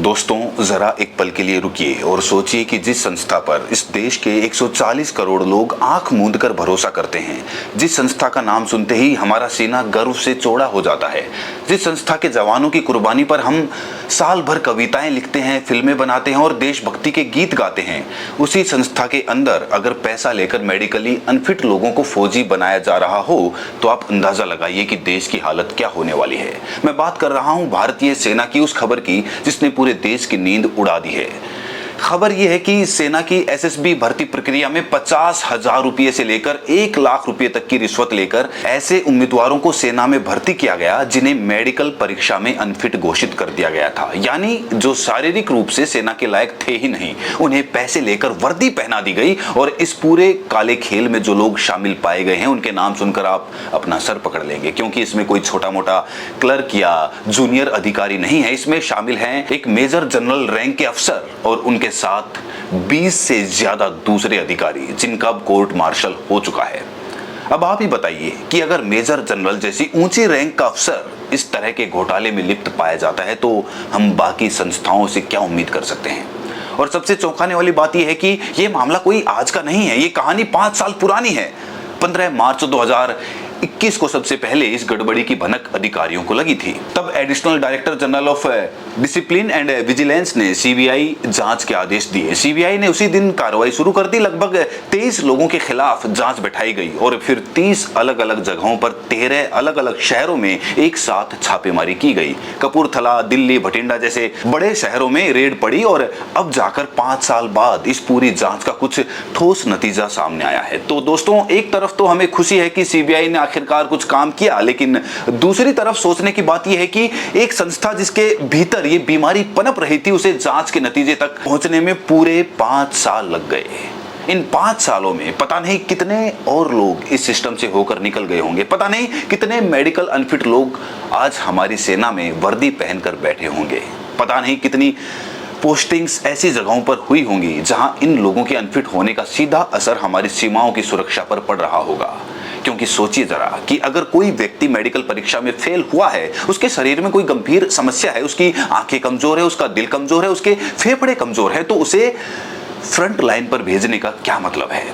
दोस्तों, जरा एक पल के लिए रुकिए और सोचिए कि जिस संस्था पर इस देश के 140 करोड़ लोग आंख मूंद कर भरोसा करते हैं, जिस संस्था का नाम सुनते ही हमारा सीना गर्व से चौड़ा हो जाता है, जिस संस्था के जवानों की कुर्बानी पर हम साल भर कविताएं लिखते हैं, फिल्में बनाते हैं और देशभक्ति के गीत गाते हैं, उसी संस्था के अंदर अगर पैसा लेकर मेडिकली अनफिट लोगों को फौजी बनाया जा रहा हो तो आप अंदाजा लगाइए कि देश की हालत क्या होने वाली है। मैं बात कर रहा हूं भारतीय सेना की उस खबर की जिसने पूरे देश की नींद उड़ा दी है। खबर यह है कि सेना की एसएसबी भर्ती प्रक्रिया में 50,000 रुपये से लेकर 1 लाख रुपये तक की रिश्वत लेकर ऐसे उम्मीदवारों को सेना में भर्ती किया गया जिन्हें मेडिकल परीक्षा में अनफिट घोषित कर दिया गया था, यानी जो शारीरिक रूप से सेना के लायक थे ही नहीं, उन्हें पैसे लेकर वर्दी पहना दी गई। और इस पूरे काले खेल में जो लोग शामिल पाए गए हैं उनके नाम सुनकर आप अपना सर पकड़ लेंगे, क्योंकि इसमें कोई छोटा मोटा क्लर्क या जूनियर अधिकारी नहीं है। इसमें शामिल हैं एक मेजर जनरल रैंक के अफसर और उनके साथ 20 से ज्यादा दूसरे अधिकारी जिनका अब कोर्ट मार्शल हो चुका है। अब आप ही बताइए कि अगर मेजर जनरल जैसी ऊंची रैंक का अफसर इस तरह के घोटाले में लिप्त पाया जाता है तो हम बाकी संस्थाओं से क्या उम्मीद कर सकते हैं। और सबसे चौंकाने वाली बात यह है कि यह मामला कोई आज का नहीं है, ये कहानी 5 साल पुरानी है। 15 मार्च 2021 को सबसे पहले इस गड़बड़ी की भनक अधिकारियों को लगी थी। तब additional director general of discipline and vigilance ने सीबीआई जांच के आदेश दिए। सीबीआई ने उसी दिन कार्रवाई शुरू कर दी। लगभग 23 लोगों के खिलाफ जांच बैठाई गई और फिर 30 अलग अलग जगहों पर 13 अलग अलग शहरों में एक साथ छापेमारी की गई। कपूरथला, दिल्ली, भटिंडा जैसे बड़े शहरों में रेड पड़ी और अब जाकर 5 साल बाद इस पूरी जांच का कुछ ठोस नतीजा सामने आया है। तो दोस्तों, एक तरफ तो हमें खुशी है कि सीबीआई ने आखिरकार कुछ काम किया, लेकिन दूसरी तरफ सोचने की बात यह है कि एक संस्था जिसके भीतर ये बीमारी पनप रही थी, उसे जांच के नतीजे तक पहुंचने में पूरे 5 साल लग गए। इन 5 सालों में पता नहीं कितने और लोग इस सिस्टम से होकर निकल गए होंगे, पता नहीं कितने मेडिकल अनफिट लोग आज हमारी सेना में वर्दी पहनकर बैठे होंगे, पता नहीं कितनी पोस्टिंग्स ऐसी जगहों पर हुई होंगी जहां इन लोगों के अनफिट होने का सीधा असर हमारी सीमाओं की सुरक्षा पर पड़ रहा होगा। क्योंकि सोचिए जरा कि अगर कोई व्यक्ति मेडिकल परीक्षा में फेल हुआ है, उसके शरीर में कोई गंभीर समस्या है, उसकी आंखें कमजोर है, उसका दिल कमजोर है, उसके फेफड़े कमजोर है, तो उसे फ्रंट लाइन पर भेजने का क्या मतलब है।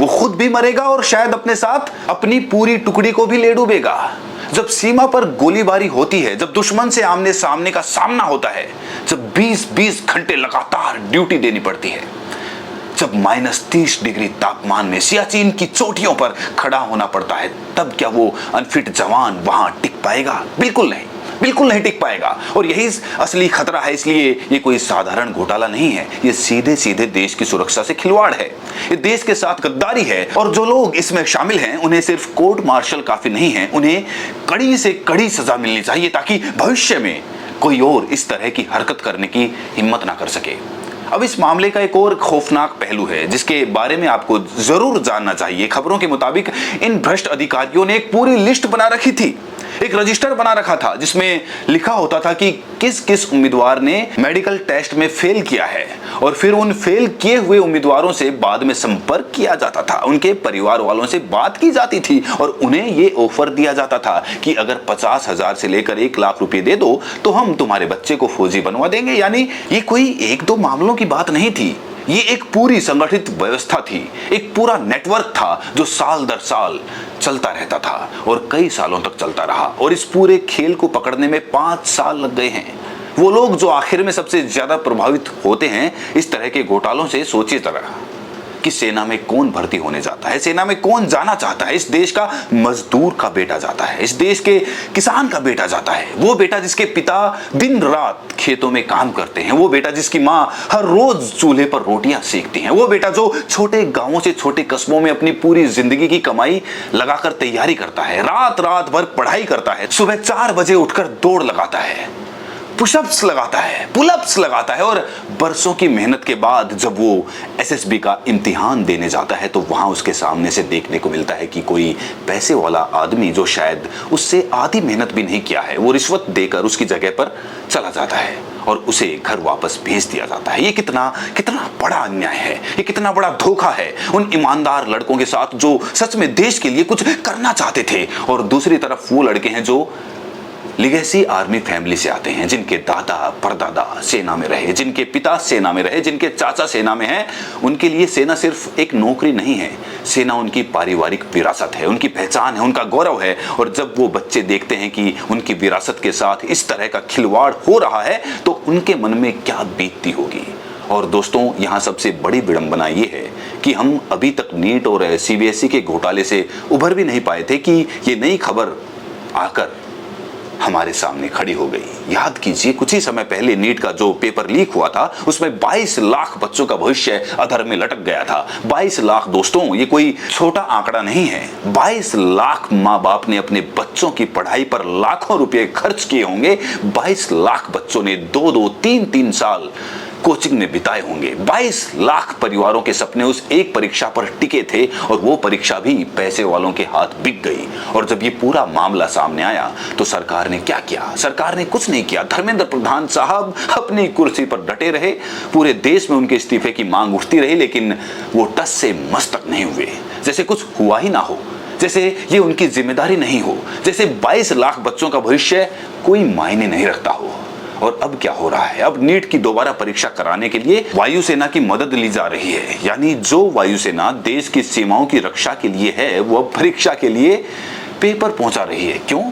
वो खुद भी मरेगा और शायद अपने साथ अपनी पूरी टुकड़ी को भी ले डूबेगा। जब सीमा पर गोलीबारी होती है, जब दुश्मन से आमने सामने का सामना होता है, जब 20-20 घंटे लगातार ड्यूटी देनी पड़ती है, जब -30 डिग्री तापमान में सियाचिन की चोटियों पर खड़ा होना पड़ता है, तब क्या वो अनफिट जवान वहां टिक पाएगा? बिल्कुल नहीं, बिल्कुल नहीं टिक पाएगा। और यही असली खतरा है। इसलिए ये कोई साधारण घोटाला नहीं है, ये सीधे सीधे देश की सुरक्षा से खिलवाड़ है, ये देश के साथ गद्दारी है। और जो लोग इसमें शामिल हैं उन्हें सिर्फ कोर्ट मार्शल काफी नहीं है, उन्हें कड़ी से कड़ी सजा मिलनी चाहिए ताकि भविष्य में कोई और इस तरह की हरकत करने की हिम्मत ना कर सके। अब इस मामले का एक और खौफनाक पहलू है जिसके बारे में आपको जरूर जानना चाहिए। खबरों के मुताबिक इन भ्रष्ट अधिकारियों ने एक पूरी लिस्ट बना रखी थी, एक रजिस्टर बना रखा था जिसमें लिखा होता था कि किस किस उम्मीदवार ने मेडिकल टेस्ट में फेल किया है, और फिर उन फेल किए हुए उम्मीदवारों से बाद में संपर्क किया जाता था, उनके परिवार वालों से बात की जाती थी और उन्हें ये ऑफर दिया जाता था कि अगर 50,000 से लेकर 1 लाख रुपए दे दो तो हम तुम्हारे बच्चे को फौजी बनवा देंगे। यानी ये कोई 1-2 मामलों की बात नहीं थी, ये एक पूरी संगठित व्यवस्था थी, एक पूरा नेटवर्क था जो साल दर साल चलता रहता था और कई सालों तक चलता रहा। और इस पूरे खेल को पकड़ने में 5 साल लग गए हैं। वो लोग जो आखिर में सबसे ज्यादा प्रभावित होते हैं इस तरह के घोटालों से, सोचिए जरा कि सेना में कौन भर्ती होने जाता है, सेना में कौन जाना चाहता है। इस देश का मजदूर का बेटा जाता है, इस देश के किसान का बेटा जाता है, वो बेटा जिसके पिता दिन रात खेतों में काम करते हैं, वो बेटा जिसकी माँ हर रोज चूल्हे पर रोटियां सेकती हैं, वो बेटा जो छोटे गांवों से छोटे कस्बों में अपनी पूरी जिंदगी की कमाई लगाकर तैयारी करता है, रात रात भर पढ़ाई करता है, सुबह 4 बजे उठकर दौड़ लगाता है, पुशअप्स लगाता है, पुलअप्स लगाता है, और बरसों की मेहनत के बाद जब वो एसएसबी का इम्तिहान देने जाता है तो वहां उसके सामने से देखने को मिलता है कि कोई पैसे वाला आदमी जो शायद उससे आधी मेहनत भी नहीं किया है, वो रिश्वत देकर उसकी जगह पर चला जाता है और उसे घर वापस भेज दिया जाता है। ये कितना कितना बड़ा अन्याय है, ये कितना बड़ा धोखा है उन ईमानदार लड़कों के साथ जो सच में देश के लिए कुछ करना चाहते थे, और दूसरी तरफ वो लड़के हैं जो लिगेसी आर्मी फैमिली से आते हैं, जिनके दादा परदादा सेना में रहे, जिनके पिता सेना में रहे, जिनके चाचा सेना में हैं। उनके लिए सेना सिर्फ एक नौकरी नहीं है, सेना उनकी पारिवारिक विरासत है, उनकी पहचान है, उनका गौरव है। और जब वो बच्चे देखते हैं कि उनकी विरासत के साथ इस तरह का खिलवाड़ हो रहा है तो उनके मन में क्या बीतती होगी। और दोस्तों, यहाँ सबसे बड़ी विडंबना ये है कि हम अभी तक नीट और सीबीएसई के घोटाले से उभर भी नहीं पाए थे कि ये नई खबर आकर हमारे सामने खड़ी हो गई। याद कीजिए, कुछ ही समय पहले नीट का जो पेपर लीक हुआ था उसमें 22 लाख बच्चों का भविष्य अधर में लटक गया था। 22 लाख दोस्तों, ये कोई छोटा आंकड़ा नहीं है। 22 लाख माँ बाप ने अपने बच्चों की पढ़ाई पर लाखों रुपए खर्च किए होंगे। 22 लाख बच्चों ने 2-2, 3-3 साल कोचिंग में बिताए होंगे। 22 लाख परिवारों के सपने उस एक परीक्षा पर टिके थे और वो परीक्षा भी पैसे वालों के हाथ बिक गई। और जब ये पूरा मामला सामने आया तो सरकार ने क्या किया? सरकार ने कुछ नहीं किया। धर्मेंद्र प्रधान साहब अपनी कुर्सी पर डटे रहे। पूरे देश में उनके इस्तीफे की मांग उठती रही, लेकिन वो टस से मस्तक नहीं हुए, जैसे कुछ हुआ ही ना हो, जैसे ये उनकी जिम्मेदारी नहीं हो, जैसे 22 लाख बच्चों का भविष्य कोई मायने नहीं रखता हो। और अब क्या हो रहा है? अब नीट की दोबारा परीक्षा कराने के लिए वायुसेना की मदद ली जा रही है। यानी जो वायुसेना देश की सीमाओं की रक्षा के लिए है, वो अब परीक्षा के लिए पेपर पहुंचा रही है। क्यों?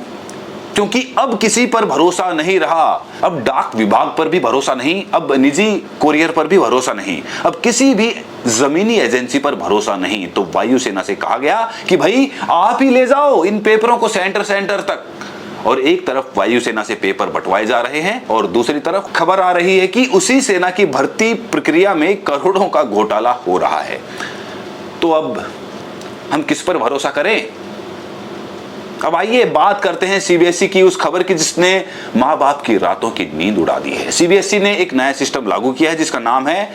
क्योंकि अब किसी पर भरोसा नहीं रहा। अब डाक विभाग पर भी भरोसा नहीं, अब निजी कोरियर पर भी भरोसा नहीं, अब किसी भी जमीनी एजेंसी पर भरोसा नहीं। तो वायुसेना से कहा गया कि भाई आप ही ले जाओ इन पेपरों को सेंटर तक। और एक तरफ वायुसेना से पेपर बंटवाए जा रहे हैं और दूसरी तरफ खबर आ रही है कि उसी सेना की भर्ती प्रक्रिया में करोड़ों का घोटाला हो रहा है। तो अब हम किस पर भरोसा करें? अब आइए बात करते हैं सीबीएसई की उस खबर की जिसने माँ बाप की रातों की नींद उड़ा दी है। सीबीएसई ने एक नया सिस्टम लागू किया है जिसका नाम है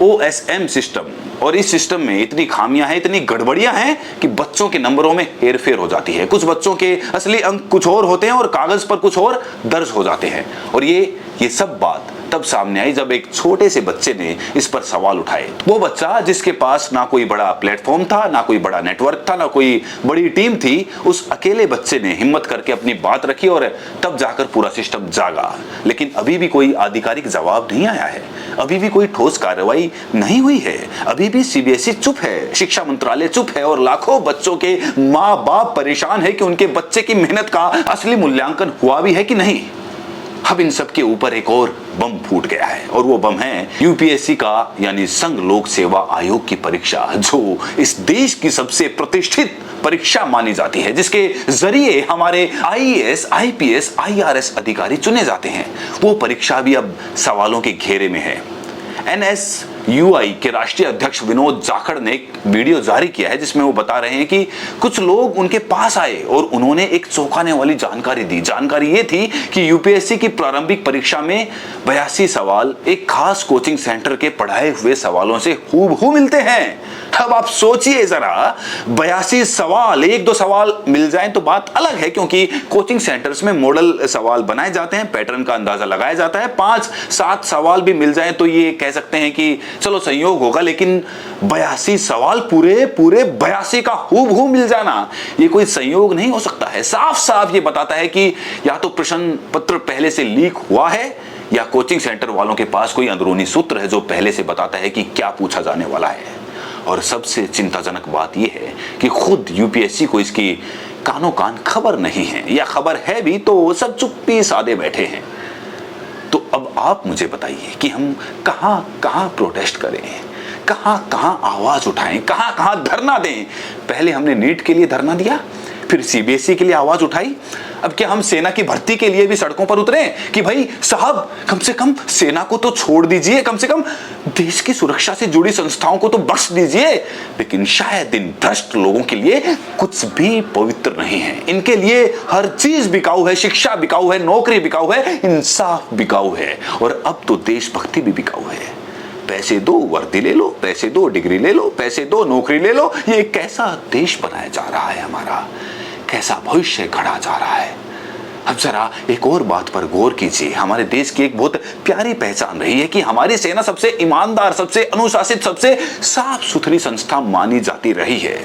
OSM सिस्टम। और इस सिस्टम में इतनी खामियां हैं, इतनी गड़बड़ियां हैं कि बच्चों के नंबरों में हेरफेर हो जाती है। कुछ बच्चों के असली अंक कुछ और होते हैं और कागज पर कुछ और दर्ज हो जाते हैं। और ये सब बात तब सामने आई जब एक छोटे से बच्चे ने इस पर सवाल उठाए। वो बच्चा जिसके पास ना कोई बड़ा प्लेटफॉर्म था, ना कोई बड़ा नेटवर्क था, ना कोई बड़ी टीम थी, उस अकेले बच्चे ने हिम्मत करके अपनी बात रखी और तब जाकर पूरा सिस्टम जागा। लेकिन अभी भी कोई आधिकारिक जवाब नहीं आया है, अभी भी कोई ठोस कार्रवाई नहीं हुई है, अभी भी सीबीएसई चुप है, शिक्षा मंत्रालय चुप है और लाखों बच्चों के माँ बाप परेशान है कि उनके बच्चे की मेहनत का असली मूल्यांकन हुआ भी है कि नहीं। अब इन सब के ऊपर एक और बम फूट गया है और वो बम है यूपीएससी का यानी संघ लोक सेवा आयोग की परीक्षा, जो इस देश की सबसे प्रतिष्ठित परीक्षा मानी जाती है, जिसके जरिए हमारे आईएएस, आईपीएस, आईआरएस अधिकारी चुने जाते हैं। वो परीक्षा भी अब सवालों के घेरे में है। NSUI के राष्ट्रीय अध्यक्ष विनोद जाखड़ ने एक वीडियो जारी किया है जिसमें वो बता रहे हैं कि कुछ लोग उनके पास आए और उन्होंने एक चौंकाने वाली जानकारी दी। जानकारी ये थी कि यूपीएससी की प्रारंभिक परीक्षा में 82 सवाल एक खास कोचिंग सेंटर के पढ़ाए हुए सवालों से हूबहू मिलते हैं। अब आप सोचिए जरा, 82 सवाल, 1-2 सवाल मिल जाएं तो बात अलग है, क्योंकि कोचिंग सेंटर्स में मॉडल सवाल बनाए जाते हैं, पैटर्न का अंदाजा लगाया जाता है। 5-7 सवाल भी मिल जाएं तो ये कह सकते हैं कि चलो संयोग होगा, लेकिन 82 सवाल पूरे 82 का हूबहू मिल जाना ये कोई संयोग नहीं हो सकता है। साफ साफ ये बताता है कि या तो प्रश्न पत्र पहले से लीक हुआ है या कोचिंग सेंटर वालों के पास कोई अंदरूनी सूत्र है जो पहले से बताता है कि क्या पूछा जाने वाला है। और सबसे चिंताजनक बात यह है कि खुद यूपीएससी को इसकी कानों कान खबर नहीं है, या खबर है भी तो सब चुप्पी साधे बैठे हैं। तो अब आप मुझे बताइए कि हम कहां कहां प्रोटेस्ट करें, कहां कहां आवाज उठाएं, कहां कहां धरना दें। पहले हमने नीट के लिए धरना दिया, फिर सीबीएसई के लिए आवाज उठाई, अब क्या हम सेना की भर्ती के लिए भी सड़कों पर उतरे कि भाई साहब कम से कम सेना को तो छोड़ दीजिए, कम से कम देश की सुरक्षा से जुड़ी संस्थाओं को तो बख्श दीजिए। लेकिन शायद इन भ्रष्ट लोगों के लिए कुछ भी पवित्र नहीं है। इनके लिए हर चीज बिकाऊ है, शिक्षा बिकाऊ है, नौकरी बिकाऊ है, इंसाफ बिकाऊ है, और अब तो देशभक्ति भी बिकाऊ है। पैसे दो वर्दी ले लो, पैसे दो डिग्री ले लो, पैसे दो नौकरी ले लो। ये कैसा देश बनाया जा रहा है हमारा, कैसा भविष्य गढ़ा जा रहा है। अब जरा एक और बात पर गौर कीजिए। हमारे देश की एक बहुत प्यारी पहचान रही है कि हमारी सेना सबसे ईमानदार, सबसे अनुशासित, सबसे साफ सुथरी संस्था मानी जाती रही है।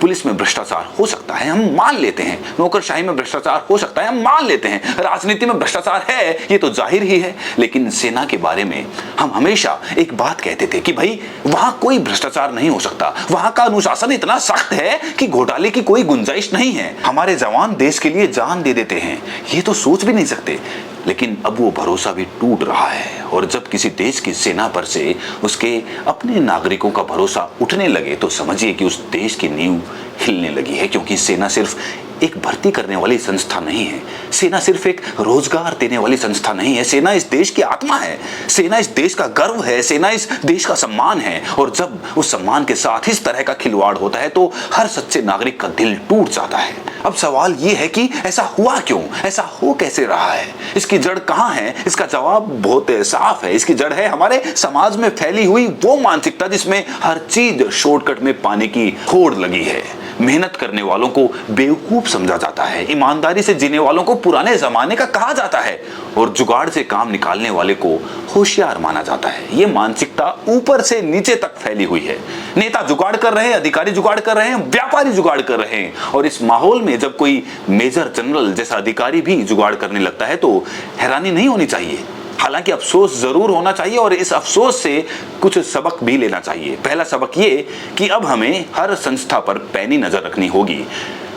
पुलिस में भ्रष्टाचार हो सकता है, हम मान लेते हैं। नौकरशाही में भ्रष्टाचार हो सकता है, हम मान लेते हैं। राजनीति में भ्रष्टाचार है, ये तो जाहिर ही है। लेकिन सेना के बारे में हम हमेशा एक बात कहते थे कि भाई वहां कोई भ्रष्टाचार नहीं हो सकता, वहां का अनुशासन इतना सख्त है कि घोटाले की कोई गुंजाइश नहीं है। हमारे जवान देश के लिए जान दे देते हैं, ये तो सोच भी नहीं सकते। लेकिन अब वो भरोसा भी टूट रहा है, और जब किसी देश की सेना पर से उसके अपने नागरिकों का भरोसा उठने लगे तो समझिए कि उस देश की नींव हिलने लगी है। क्योंकि सेना सिर्फ एक भर्ती करने वाली संस्था नहीं है, सेना सिर्फ एक रोजगार देने वाली संस्था नहीं है। सेना इस देश की आत्मा है, सेना इस देश का गर्व है, सेना इस देश का सम्मान है। और जब उस सम्मान के साथ इस तरह का खिलवाड़ होता है तो हर सच्चे नागरिक का दिल टूट जाता है। अब सवाल यह है कि ऐसा हुआ क्यों, ऐसा हो कैसे रहा है, इसकी जड़ कहां है? इसका जवाब बहुत साफ है। इसकी जड़ है हमारे समाज में फैली हुई वो मानसिकता जिसमें हर चीज शॉर्टकट में पाने की होड़ लगी है। मेहनत करने वालों को बेवकूफ समझा जाता है, ईमानदारी से जीने वालों को पुराने जमाने का कहा जाता है, और जुगाड़ से काम निकालने वाले को होशियार माना जाता है। ये मानसिकता ऊपर से नीचे तक फैली हुई है। नेता जुगाड़ कर रहे हैं, अधिकारी जुगाड़ कर रहे हैं, व्यापारी जुगाड़ कर रहे हैं। और इस माहौल में जब कोई मेजर जनरल जैसा अधिकारी भी जुगाड़ करने लगता है तो हैरानी नहीं होनी चाहिए। हालांकि अफसोस जरूर होना चाहिए, और इस अफसोस से कुछ सबक भी लेना चाहिए। पहला सबक ये कि अब हमें हर संस्था पर पैनी नजर रखनी होगी।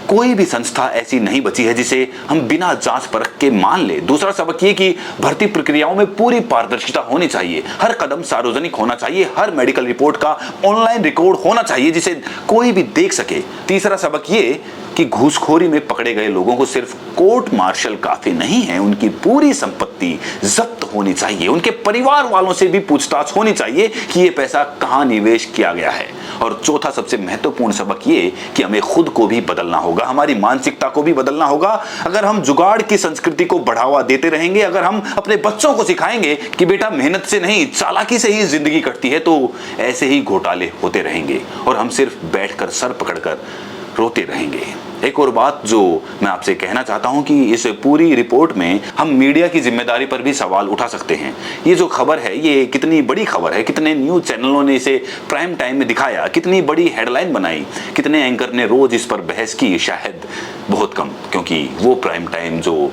कोई भी संस्था ऐसी नहीं बची है जिसे हम बिना जांच परख के मान ले। दूसरा सबक ये कि भर्ती प्रक्रियाओं में पूरी पारदर्शिता होनी चाहिए, हर कदम सार्वजनिक होना चाहिए, हर मेडिकल रिपोर्ट का ऑनलाइन रिकॉर्ड होना चाहिए जिसे कोई भी देख सके। तीसरा सबक ये कि घूसखोरी में पकड़े गए लोगों को सिर्फ कोर्ट मार्शल काफी नहीं है, उनकी पूरी संपत्ति जब्त होनी चाहिए, उनके परिवार वालों से भी पूछताछ होनी चाहिए कि ये पैसा कहां निवेश किया गया है। और चौथा सबसे महत्वपूर्ण सबक ये कि हमें खुद को भी बदलना होगा, हमारी मानसिकता को भी बदलना होगा। अगर हम जुगाड़ की संस्कृति को बढ़ावा देते रहेंगे, अगर हम अपने बच्चों को सिखाएंगे कि बेटा मेहनत से नहीं चालाकी से ही जिंदगी कटती है, तो ऐसे ही घोटाले होते रहेंगे और हम सिर्फ बैठकर सर पकड़कर रोते रहेंगे। एक और बात जो मैं आपसे कहना चाहता हूं कि इस पूरी रिपोर्ट में हम मीडिया की जिम्मेदारी पर भी सवाल उठा सकते हैं। ये जो खबर है ये कितनी बड़ी खबर है, कितने न्यूज चैनलों ने इसे प्राइम टाइम में दिखाया, कितनी बड़ी हेडलाइन बनाई, कितने एंकर ने रोज इस पर बहस की? शायद बहुत कम, क्योंकि वो प्राइम टाइम जो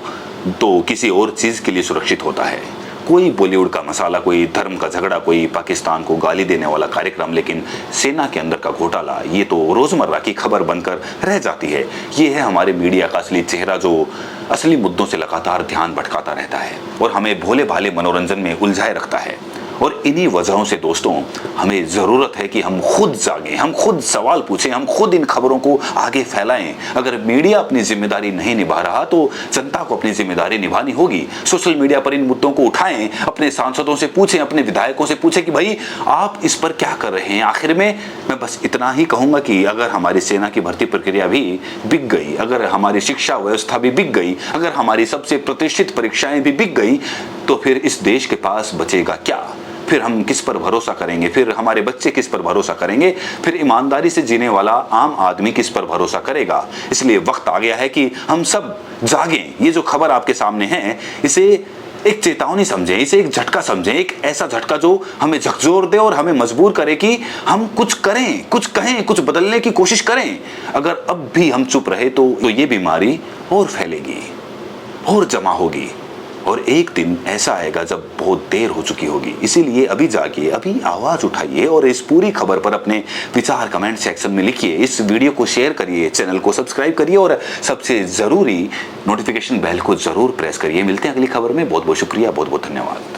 तो किसी और चीज के लिए सुरक्षित होता है। कोई बॉलीवुड का मसाला, कोई धर्म का झगड़ा, कोई पाकिस्तान को गाली देने वाला कार्यक्रम, लेकिन सेना के अंदर का घोटाला ये तो रोजमर्रा की खबर बनकर रह जाती है। ये है हमारे मीडिया का असली चेहरा जो असली मुद्दों से लगातार ध्यान भटकाता रहता है और हमें भोले भाले मनोरंजन में उलझाए रखता है। और इन्हीं वजहों से दोस्तों हमें जरूरत है कि हम खुद जागें, हम खुद सवाल पूछें, हम खुद इन खबरों को आगे फैलाएं। अगर मीडिया अपनी जिम्मेदारी नहीं निभा रहा तो जनता को अपनी जिम्मेदारी निभानी होगी। सोशल मीडिया पर इन मुद्दों को उठाएं, अपने सांसदों से पूछें, अपने विधायकों से पूछें कि भाई आप इस पर क्या कर रहे हैं। आखिर में मैं बस इतना ही कहूंगा कि अगर हमारी सेना की भर्ती प्रक्रिया भी बिक गई, अगर हमारी शिक्षा व्यवस्था भी बिक गई, अगर हमारी सबसे प्रतिष्ठित परीक्षाएं भी बिक गई, तो फिर इस देश के पास बचेगा क्या? फिर हम किस पर भरोसा करेंगे? फिर हमारे बच्चे किस पर भरोसा करेंगे? फिर ईमानदारी से जीने वाला आम आदमी किस पर भरोसा करेगा? इसलिए वक्त आ गया है कि हम सब जागें। ये जो खबर आपके सामने है इसे एक चेतावनी समझें, इसे एक झटका समझें, एक ऐसा झटका जो हमें झकझोर दे और हमें मजबूर करे कि हम कुछ करें, कुछ कहें, कुछ बदलने की कोशिश करें। अगर अब भी हम चुप रहे तो ये बीमारी और फैलेगी और जमा होगी, और एक दिन ऐसा आएगा जब बहुत देर हो चुकी होगी। इसीलिए अभी जागिए, अभी आवाज उठाइए और इस पूरी खबर पर अपने विचार कमेंट सेक्शन में लिखिए। इस वीडियो को शेयर करिए, चैनल को सब्सक्राइब करिए और सबसे जरूरी नोटिफिकेशन बेल को जरूर प्रेस करिए। मिलते हैं अगली खबर में। बहुत बहुत शुक्रिया, बहुत बहुत धन्यवाद।